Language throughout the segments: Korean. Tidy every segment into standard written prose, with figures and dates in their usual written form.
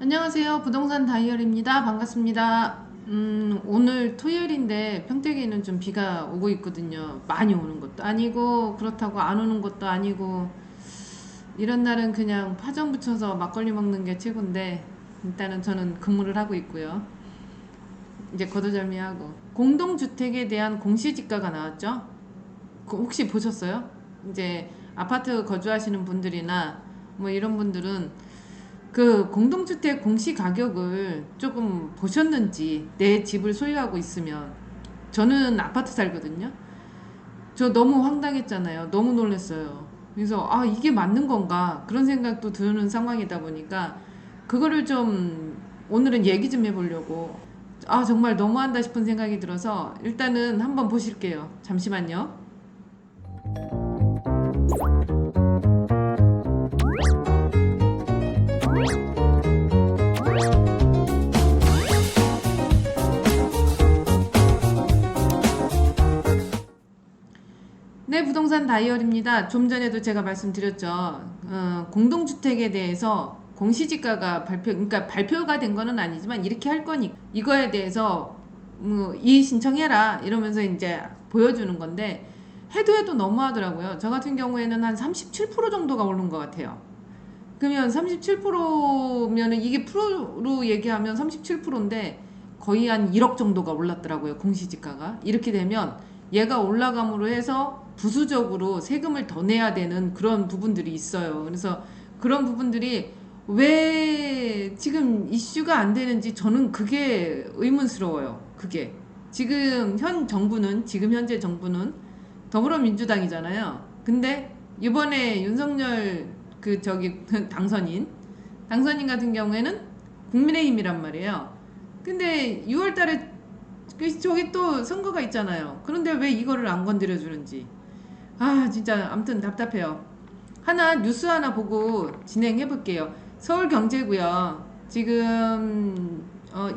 안녕하세요. 부동산 다이어리입니다. 반갑습니다. 오늘 토요일인데 평택에는 좀 비가 오고 있거든요. 많이 오는 것도 아니고 그렇다고 안 오는 것도 아니고 이런 날은 그냥 파전 부쳐서 막걸리 먹는 게 최고인데 일단은 저는 근무를 하고 있고요. 이제 거두절미하고 공동주택에 대한 공시지가가 나왔죠. 혹시 보셨어요? 이제 아파트 거주하시는 분들이나 뭐 이런 분들은 그 공동주택 공시 가격을 조금 보셨는지, 내 집을 소유하고 있으면. 저는 아파트 살거든요. 저 너무 황당했잖아요. 너무 놀랐어요. 그래서 이게 맞는 건가 그런 생각도 드는 상황이다 보니까 그거를 좀 오늘은 얘기 좀 해보려고. 정말 너무한다 싶은 생각이 들어서 일단은 한번 보실게요. 잠시만요. 네, 부동산 다이어리입니다. 좀 전에도 제가 말씀드렸죠. 공동주택에 대해서 공시지가가 그러니까 발표가 된 거는 아니지만 이렇게 할 거니 이거에 대해서 이의 신청해라 이러면서 이제 보여주는 건데 해도 너무하더라고요. 저 같은 경우에는 한 37% 정도가 오른 것 같아요. 그러면 37%면은 이게 프로로 얘기하면 37%인데 거의 한 1억 정도가 올랐더라고요. 공시지가가. 이렇게 되면 얘가 올라감으로 해서 부수적으로 세금을 더 내야 되는 그런 부분들이 있어요. 그래서 그런 부분들이 왜 지금 이슈가 안 되는지 저는 그게 의문스러워요. 그게. 지금 현재 정부는 더불어민주당이잖아요. 근데 이번에 윤석열 당선인 같은 경우에는 국민의힘이란 말이에요. 근데 6월 달에 저기 또 선거가 있잖아요. 그런데 왜 이거를 안 건드려 주는지. 진짜 아무튼 답답해요. 뉴스 하나 보고 진행해 볼게요. 서울경제고요. 지금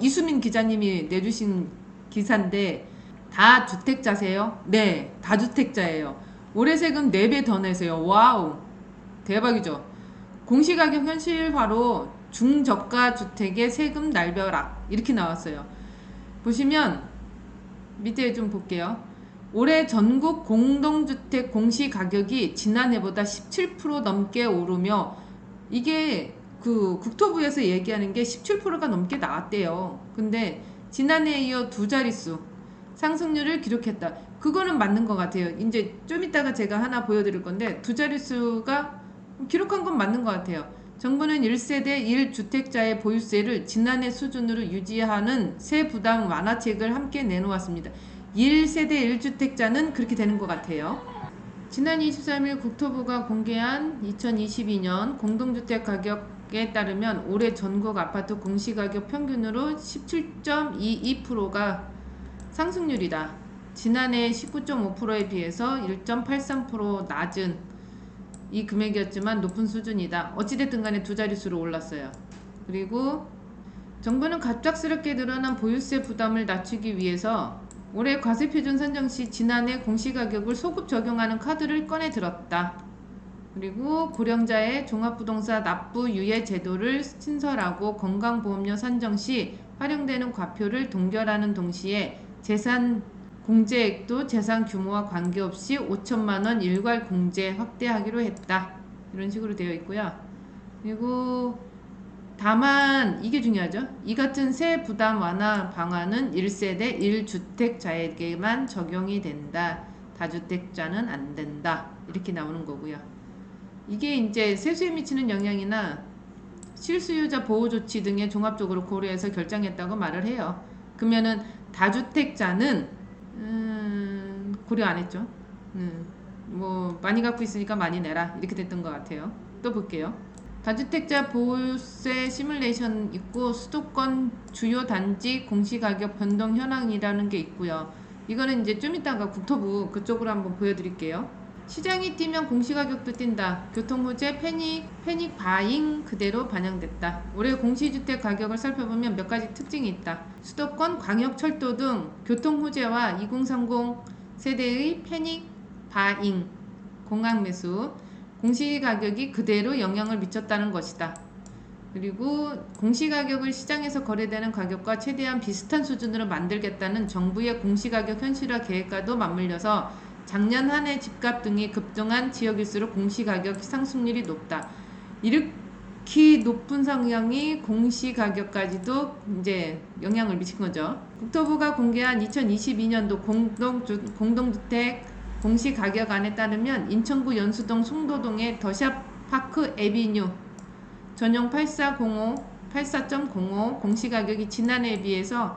이수민 기자님이 내주신 기사인데 다주택자세요? 네, 다주택자예요. 올해 세금 4배 더 내세요. 와우, 대박이죠. 공시가격 현실화로 중저가 주택의 세금 날벼락 이렇게 나왔어요. 보시면 밑에 좀 볼게요. 올해 전국 공동주택 공시가격이 지난해보다 17% 넘게 오르며 이게 그 국토부에서 얘기하는 게 17%가 넘게 나왔대요. 근데 지난해에 이어 두 자릿수 상승률을 기록했다. 그거는 맞는 것 같아요. 이제 좀 이따가 제가 하나 보여드릴 건데 두 자릿수가 기록한 건 맞는 것 같아요. 정부는 1세대 1주택자의 보유세를 지난해 수준으로 유지하는 세 부담 완화책을 함께 내놓았습니다. 1세대 1주택자는 그렇게 되는 것 같아요. 지난 23일 국토부가 공개한 2022년 공동주택 가격에 따르면 올해 전국 아파트 공시가격 평균으로 17.22%가 상승률이다. 지난해 19.5%에 비해서 1.83% 낮은 이 금액이었지만 높은 수준이다. 어찌됐든 간에 두 자릿수로 올랐어요. 그리고 정부는 갑작스럽게 늘어난 보유세 부담을 낮추기 위해서 올해 과세표준 산정 시 지난해 공시가격을 소급 적용하는 카드를 꺼내 들었다. 그리고 고령자의 종합부동산 납부 유예 제도를 신설하고 건강보험료 산정 시 활용되는 과표를 동결하는 동시에 재산 공제액도 재산 규모와 관계없이 5천만 원 일괄 공제 확대하기로 했다. 이런 식으로 되어 있고요. 그리고 다만 이게 중요하죠. 이 같은 세 부담 완화 방안은 1세대 1주택자에게만 적용이 된다. 다주택자는 안 된다. 이렇게 나오는 거고요. 이게 이제 세수에 미치는 영향이나 실수요자 보호 조치 등의 종합적으로 고려해서 결정했다고 말을 해요. 그러면은 다주택자는 고려 안 했죠. 뭐 많이 갖고 있으니까 많이 내라 이렇게 됐던 것 같아요. 또 볼게요. 다주택자 보유세 시뮬레이션 있고 수도권 주요 단지 공시가격 변동 현황이라는 게 있고요. 이거는 이제 좀 이따가 국토부 그쪽으로 한번 보여드릴게요. 시장이 뛰면 공시가격도 뛴다. 교통호재 패닉 바잉 그대로 반영됐다. 올해 공시주택 가격을 살펴보면 몇 가지 특징이 있다. 수도권, 광역철도 등 교통호재와 2030 세대의 패닉 바잉 공항매수 공시가격이 그대로 영향을 미쳤다는 것이다. 그리고 공시가격을 시장에서 거래되는 가격과 최대한 비슷한 수준으로 만들겠다는 정부의 공시가격 현실화 계획과도 맞물려서 작년 한 해 집값 등이 급등한 지역일수록 공시가격 상승률이 높다. 이렇게 높은 성향이 공시가격까지도 이제 영향을 미친 거죠. 국토부가 공개한 2022년도 공동주택 공시가격안에 따르면 인천구 연수동 송도동의 더샵파크 에비뉴 전용 84.05 공시가격이 지난해에 비해서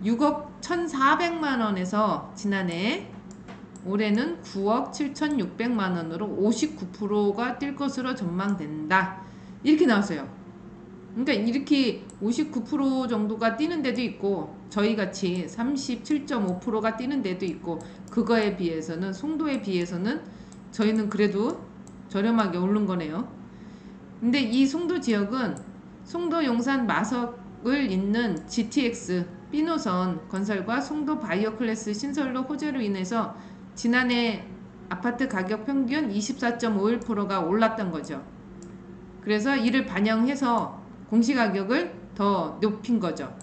6억 1,400만원에서 지난해 올해는 9억 7,600만원으로 59%가 뛸 것으로 전망된다. 이렇게 나왔어요. 그러니까 이렇게 59% 정도가 뛰는 데도 있고 저희같이 37.5%가 뛰는 데도 있고 그거에 비해서는 송도에 비해서는 저희는 그래도 저렴하게 오른 거네요. 근데 이 송도 지역은 송도 용산 마석을 잇는 GTX B노선 건설과 송도 바이오 클래스 신설로 호재로 인해서 지난해 아파트 가격 평균 24.51%가 올랐던 거죠. 그래서 이를 반영해서 공시가격을 더 높인 거죠.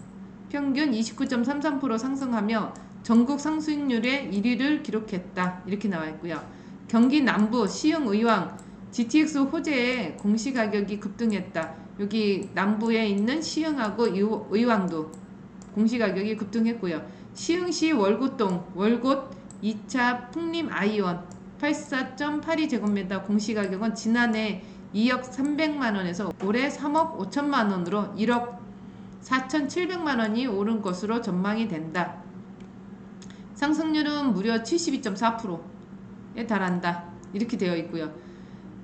평균 29.33% 상승하며 전국 상승률의 1위를 기록했다. 이렇게 나와 있고요. 경기 남부 시흥 의왕 GTX 호재에 공시가격이 급등했다. 여기 남부에 있는 시흥하고 의왕도 공시가격이 급등했고요. 시흥시 월곶동 월곶 2차 풍림 아이원 84.82제곱미터 공시가격은 지난해 2억 300만원에서 올해 3억 5천만원으로 1억 4,700만원이 오른 것으로 전망이 된다. 상승률은 무려 72.4%에 달한다. 이렇게 되어 있고요.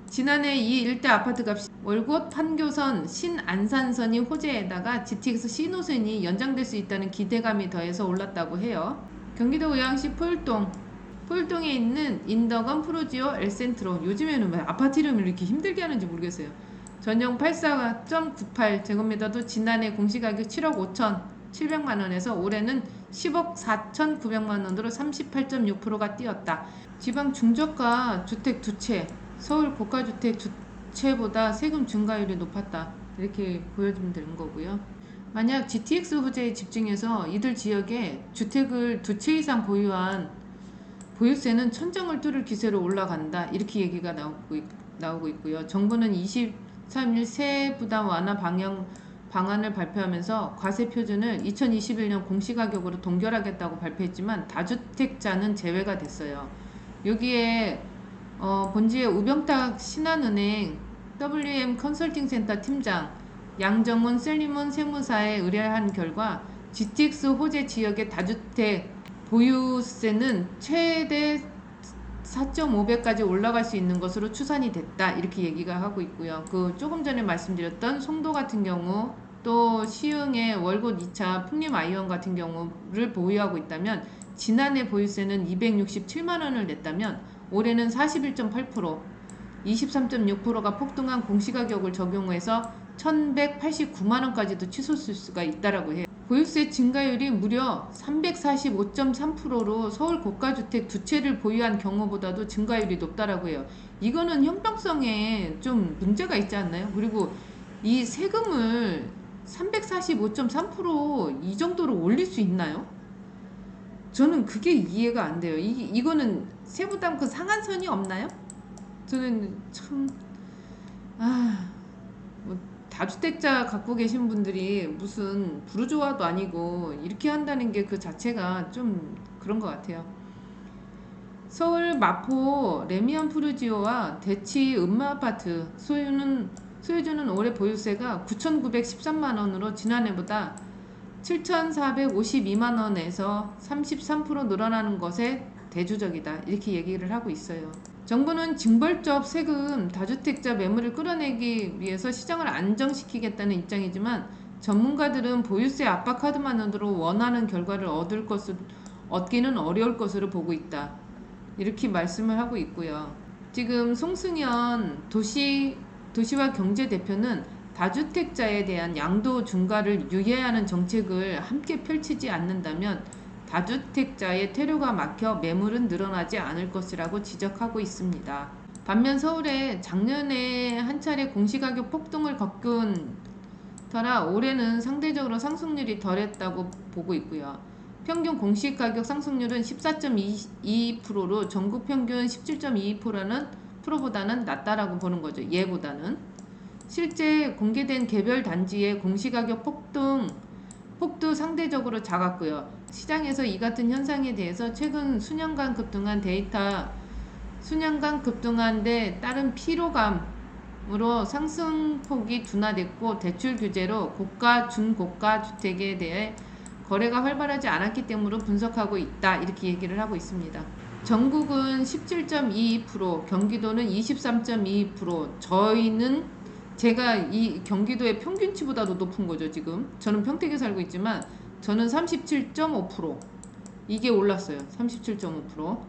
지난해 이 일대 아파트 값이 월곶 판교선 신안산선이 호재에다가 GTX C노선이 연장될 수 있다는 기대감이 더해서 올랐다고 해요. 경기도 의왕시 포율동에 있는 인덕원 프로지오 엘센트로 요즘에는 왜 아파트 이름을 이렇게 힘들게 하는지 모르겠어요. 전용 84.98제곱미터도 지난해 공시가격 7억 5,700만원에서 올해는 10억 4,900만원으로 38.6%가 뛰었다. 지방 중저가 주택 두 채 서울 고가주택 두 채보다 세금 증가율이 높았다. 이렇게 보여주면 되는 거고요. 만약 GTX 호재에 집중해서 이들 지역에 주택을 두 채 이상 보유한 보유세는 천정을 뚫을 기세로 올라간다. 이렇게 얘기가 나오고 있고요. 정부는 23일 세부담 완화 방안을 발표하면서 과세 표준을 2021년 공시가격으로 동결하겠다고 발표했지만 다주택자는 제외가 됐어요. 여기에 본지의 우병탁 신한은행 WM 컨설팅센터 팀장 양정훈 셀리몬 세무사에 의뢰한 결과 GTX 호재 지역의 다주택 보유세는 최대 4.5배까지 올라갈 수 있는 것으로 추산이 됐다. 이렇게 얘기가 하고 있고요. 그 조금 전에 말씀드렸던 송도 같은 경우 또 시흥의 월곶 2차 풍림 아이원 같은 경우를 보유하고 있다면 지난해 보유세는 267만원을 냈다면 올해는 41.8%, 23.6%가 폭등한 공시가격을 적용해서 1,189만원까지도 치솟을 수가 있다라고 해요. 보유세 증가율이 무려 345.3%로 서울 고가주택 두 채를 보유한 경우보다도 증가율이 높다라고 해요. 이거는 형평성에 좀 문제가 있지 않나요? 그리고 이 세금을 345.3% 이 정도로 올릴 수 있나요? 저는 그게 이해가 안 돼요. 이거는 세부담 그 상한선이 없나요? 저는 참 뭐 다주택자 갖고 계신 분들이 무슨 부르주아도 아니고 이렇게 한다는 게 그 자체가 좀 그런 것 같아요. 서울 마포 레미안 푸르지오와 대치 음마아파트 소유주는 올해 보유세가 9,913만원으로 지난해보다 7,452만원에서 33% 늘어나는 것에 대조적이다. 이렇게 얘기를 하고 있어요. 정부는 징벌적 세금 다주택자 매물을 끌어내기 위해서 시장을 안정시키겠다는 입장이지만 전문가들은 보유세 압박 카드만으로 원하는 결과를 얻기는 어려울 것으로 보고 있다. 이렇게 말씀을 하고 있고요. 지금 송승현 도시와 경제 대표는 다주택자에 대한 양도 중과를 유예하는 정책을 함께 펼치지 않는다면 다주택자의 퇴로가 막혀 매물은 늘어나지 않을 것이라고 지적하고 있습니다. 반면 서울에 작년에 한 차례 공시가격 폭등을 겪은 따라 올해는 상대적으로 상승률이 덜했다고 보고 있고요. 평균 공시가격 상승률은 14.22%로 전국 평균 17.22%보다는 낮다라고 보는 거죠. 예보다는. 실제 공개된 개별 단지의 공시가격 폭도 상대적으로 작았고요. 시장에서 이 같은 현상에 대해서 최근 수년간 급등한 데 따른 피로감으로 상승폭이 둔화됐고 대출 규제로 고가, 중고가 주택에 대해 거래가 활발하지 않았기 때문에 분석하고 있다. 이렇게 얘기를 하고 있습니다. 전국은 17.22%, 경기도는 23.22%, 저희는 제가 이 경기도의 평균치보다도 높은 거죠, 지금. 저는 평택에 살고 있지만 저는 37.5%. 이게 올랐어요. 37.5%.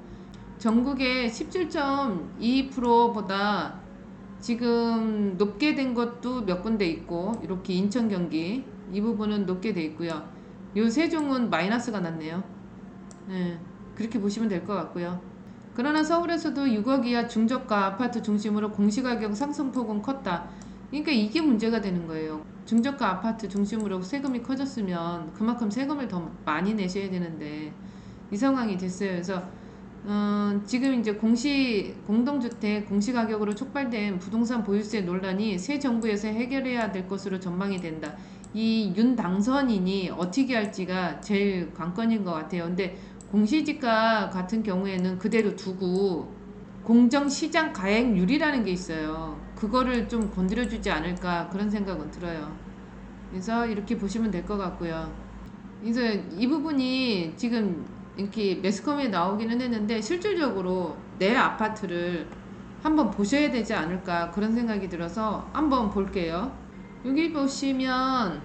전국의 17.22%보다 지금 높게 된 것도 몇 군데 있고, 이렇게 인천, 경기 이 부분은 높게 돼 있고요. 요 세종은 마이너스가 났네요. 네, 그렇게 보시면 될 것 같고요. 그러나 서울에서도 6억 이하 중저가 아파트 중심으로 공시가격 상승폭은 컸다. 그러니까 이게 문제가 되는 거예요. 중저가 아파트 중심으로 세금이 커졌으면 그만큼 세금을 더 많이 내셔야 되는데 이 상황이 됐어요. 그래서 지금 이제 공동주택 공시가격으로 촉발된 부동산 보유세 논란이 새 정부에서 해결해야 될 것으로 전망이 된다. 이 윤 당선인이 어떻게 할지가 제일 관건인 것 같아요. 근데 공시지가 같은 경우에는 그대로 두고 공정시장 가액률이라는 게 있어요. 그거를 좀 건드려주지 않을까 그런 생각은 들어요. 그래서 이렇게 보시면 될 것 같고요. 그래서 이 부분이 지금 이렇게 매스컴에 나오기는 했는데 실질적으로 내 아파트를 한번 보셔야 되지 않을까 그런 생각이 들어서 한번 볼게요. 여기 보시면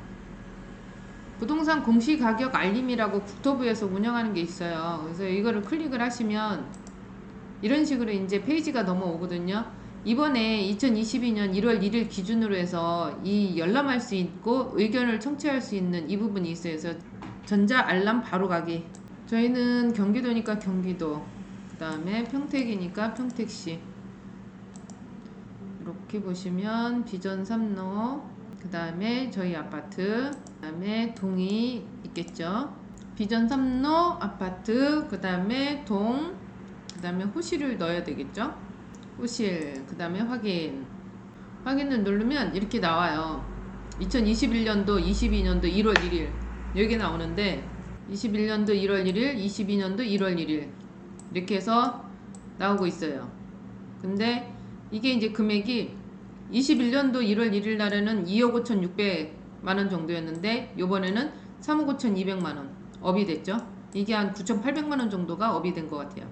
부동산 공시가격 알림이라고 국토부에서 운영하는 게 있어요. 그래서 이거를 클릭을 하시면 이런 식으로 이제 페이지가 넘어오거든요. 이번에 2022년 1월 1일 기준으로 해서 이 열람할 수 있고 의견을 청취할 수 있는 이 부분이 있어요. 그래서 전자 알람 바로 가기. 저희는 경기도니까 경기도, 그 다음에 평택이니까 평택시. 이렇게 보시면 비전 3로, 그 다음에 저희 아파트, 그 다음에 동이 있겠죠. 비전 3로 아파트, 그 다음에 동, 그 다음에 호실을 넣어야 되겠죠. 호실, 그 다음에 확인을 누르면 이렇게 나와요. 2021년도 22년도 1월 1일 여기 나오는데 21년도 1월 1일 22년도 1월 1일 이렇게 해서 나오고 있어요. 근데 이게 이제 금액이 21년도 1월 1일 날에는 2억 5,600만원 정도였는데 요번에는 3억 5,200만원 업이 됐죠. 이게 한 9,800만원 정도가 업이 된 것 같아요.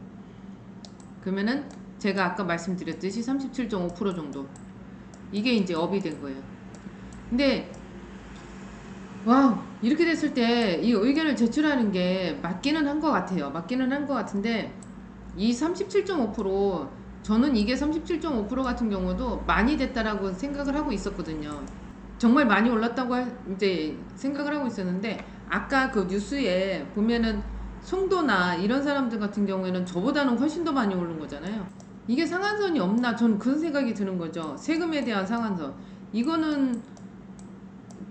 그러면은 제가 아까 말씀드렸듯이 37.5% 정도 이게 이제 업이 된 거예요. 근데 와우, 이렇게 됐을 때 이 의견을 제출하는 게 맞기는 한 것 같아요. 맞기는 한 것 같은데 이 37.5% 저는 이게 37.5% 같은 경우도 많이 됐다라고 생각을 하고 있었거든요. 정말 많이 올랐다고 이제 생각을 하고 있었는데 아까 그 뉴스에 보면은 송도나 이런 사람들 같은 경우에는 저보다는 훨씬 더 많이 오른 거잖아요. 이게 상한선이 없나 저는 그런 생각이 드는 거죠. 세금에 대한 상한선. 이거는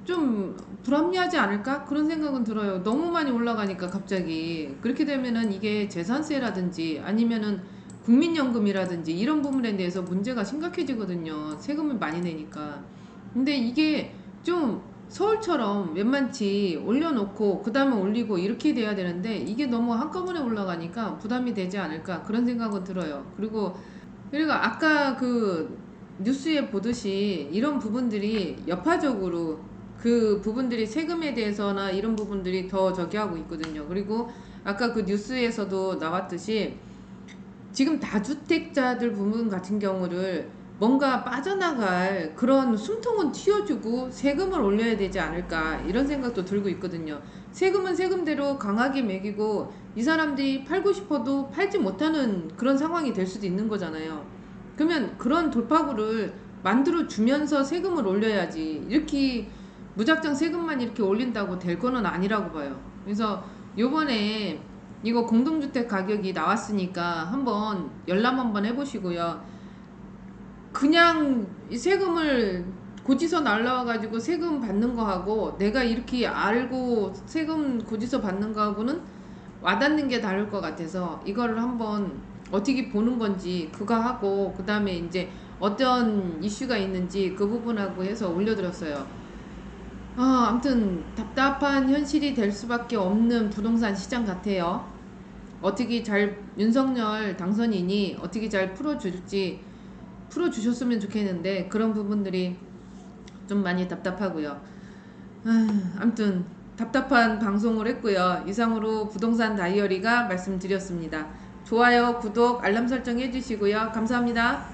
좀 불합리하지 않을까? 그런 생각은 들어요. 너무 많이 올라가니까 갑자기. 그렇게 되면은 이게 재산세라든지 아니면은 국민연금이라든지 이런 부분에 대해서 문제가 심각해지거든요. 세금을 많이 내니까. 근데 이게 좀 서울처럼 웬만치 올려놓고 그 다음에 올리고 이렇게 돼야 되는데 이게 너무 한꺼번에 올라가니까 부담이 되지 않을까 그런 생각은 들어요. 그리고 아까 그 뉴스에 보듯이 이런 부분들이 여파적으로 그 부분들이 세금에 대해서나 이런 부분들이 더 저기 하고 있거든요. 그리고 아까 그 뉴스에서도 나왔듯이 지금 다주택자들 부분 같은 경우를 뭔가 빠져나갈 그런 숨통은 틔워주고 세금을 올려야 되지 않을까 이런 생각도 들고 있거든요. 세금은 세금대로 강하게 매기고 이 사람들이 팔고 싶어도 팔지 못하는 그런 상황이 될 수도 있는 거잖아요. 그러면 그런 돌파구를 만들어 주면서 세금을 올려야지 이렇게 무작정 세금만 이렇게 올린다고 될 거는 아니라고 봐요. 그래서 요번에 이거 공동주택 가격이 나왔으니까 한번 열람 한번 해보시고요. 그냥 세금을 고지서 날라와가지고 세금 받는 거하고 내가 이렇게 알고 세금 고지서 받는 거하고는 와닿는 게 다를 것 같아서 이거를 한번 어떻게 보는 건지 그거 하고 그 다음에 이제 어떤 이슈가 있는지 그 부분하고 해서 올려드렸어요. 아무튼 답답한 현실이 될 수밖에 없는 부동산 시장 같아요. 어떻게 잘 윤석열 당선인이 어떻게 잘 풀어주셨으면 좋겠는데 그런 부분들이 좀 많이 답답하고요. 아무튼 답답한 방송을 했고요. 이상으로 부동산 다이어리가 말씀드렸습니다. 좋아요, 구독, 알람 설정 해주시고요. 감사합니다.